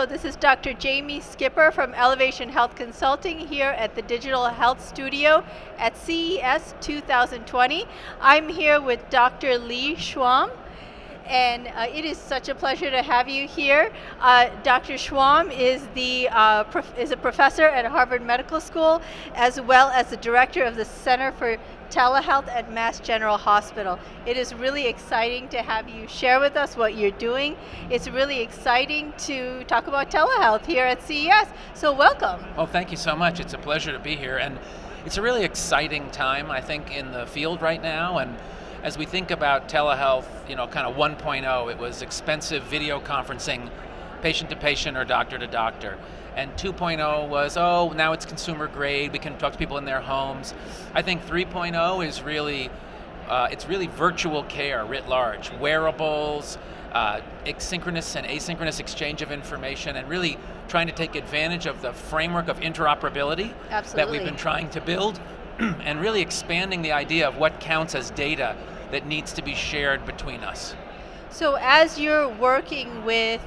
Hello, this is Dr. Jamie Skipper from Elevation Health Consulting here at the Digital Health Studio at CES 2020. I'm here with Dr. Lee Schwamm, and it is such a pleasure to have you here. Dr. Schwamm is a professor at Harvard Medical School, as well as the director of the Center for Telehealth at Mass General Hospital. It is really exciting to have you share with us what you're doing. It's really exciting to talk about telehealth here at CES. So welcome. Well, thank you so much. It's a pleasure to be here, and it's a really exciting time, I think, in the field right now. And as we think about telehealth, kind of 1.0, it was expensive video conferencing, patient to patient or doctor to doctor. And 2.0 was, now it's consumer grade, we can talk to people in their homes. I think 3.0 is really, it's really virtual care writ large, wearables, synchronous and asynchronous exchange of information, and really trying to take advantage of the framework of interoperability that we've been trying to build, and really expanding the idea of what counts as data that needs to be shared between us. So as you're working with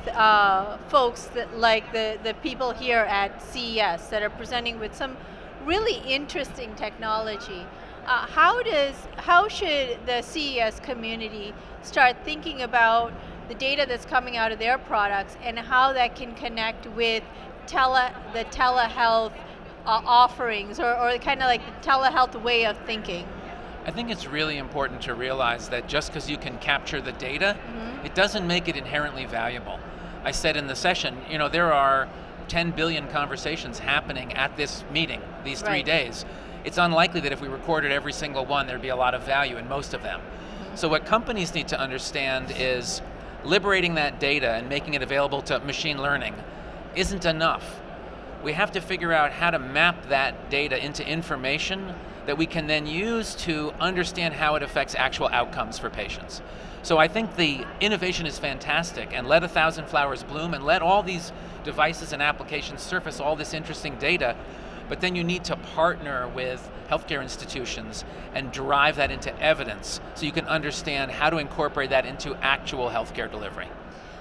folks that, like the people here at CES that are presenting with some really interesting technology, how should the CES community start thinking about the data that's coming out of their products and how that can connect with the telehealth offerings or kind of like the telehealth way of thinking? I think it's really important to realize that just because you can capture the data, it doesn't make it inherently valuable. I said in the session, there are 10 billion conversations happening at this meeting, these 3 days. It's unlikely that if we recorded every single one, there'd be a lot of value in most of them. So what companies need to understand is liberating that data and making it available to machine learning isn't enough. We have to figure out how to map that data into information that we can then use to understand how it affects actual outcomes for patients. So I think the innovation is fantastic, and let 1,000 flowers bloom, and let all these devices and applications surface all this interesting data, but then you need to partner with healthcare institutions and drive that into evidence so you can understand how to incorporate that into actual healthcare delivery.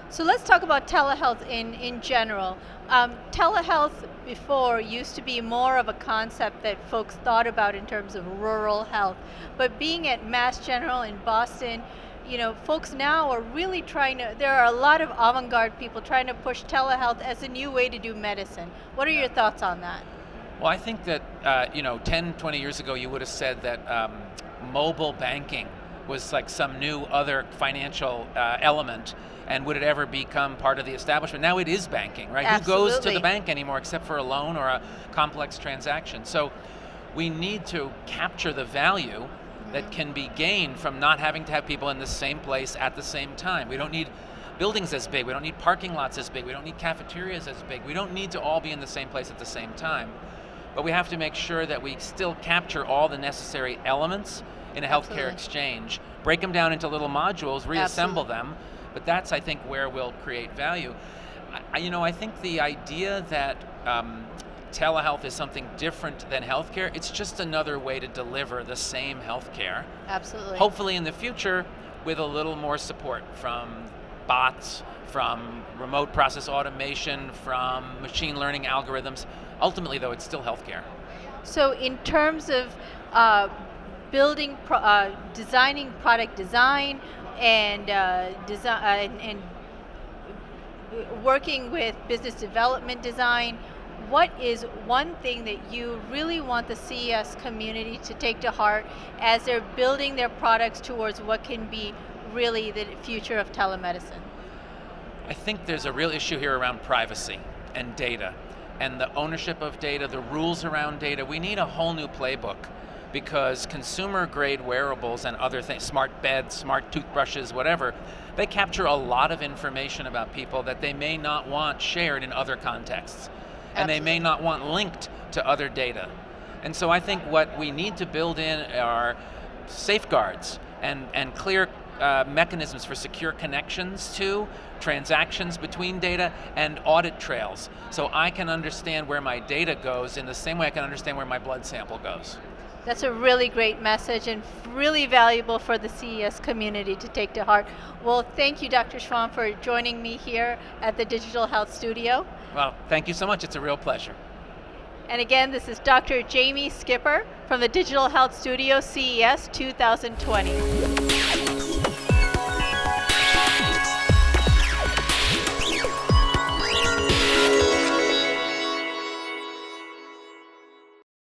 So let's talk about telehealth in general. Telehealth before used to be more of a concept that folks thought about in terms of rural health. But being at Mass General in Boston, folks now are really there are a lot of avant-garde people trying to push telehealth as a new way to do medicine. What are your thoughts on that? Well, I think that, 10, 20 years ago, you would have said that mobile banking was like some new other financial element, and would it ever become part of the establishment? Now it is banking, right? Absolutely. Who goes to the bank anymore except for a loan or a complex transaction? So we need to capture the value that can be gained from not having to have people in the same place at the same time. We don't need buildings as big, we don't need parking lots as big, we don't need cafeterias as big, we don't need to all be in the same place at the same time. But we have to make sure that we still capture all the necessary elements in a healthcare exchange, break them down into little modules, reassemble them, but that's, I think, where we'll create value. I think the idea that telehealth is something different than healthcare, it's just another way to deliver the same healthcare. Absolutely. Hopefully in the future with a little more support from bots, from remote process automation, from machine learning algorithms. Ultimately, though, it's still healthcare. So in terms of designing product design and working with business development design, what is one thing that you really want the CES community to take to heart as they're building their products towards what can be really the future of telemedicine? I think there's a real issue here around privacy and data and the ownership of data, the rules around data. We need a whole new playbook, because consumer grade wearables and other things, smart beds, smart toothbrushes, whatever, they capture a lot of information about people that they may not want shared in other contexts. And they may not want linked to other data. And so I think what we need to build in are safeguards and clear mechanisms for secure connections to transactions between data and audit trails, so I can understand where my data goes in the same way I can understand where my blood sample goes. That's a really great message and really valuable for the CES community to take to heart. Well, thank you, Dr. Schwamm, for joining me here at the Digital Health Studio. Well, thank you so much. It's a real pleasure. And again, this is Dr. Jamie Skipper from the Digital Health Studio, CES 2020.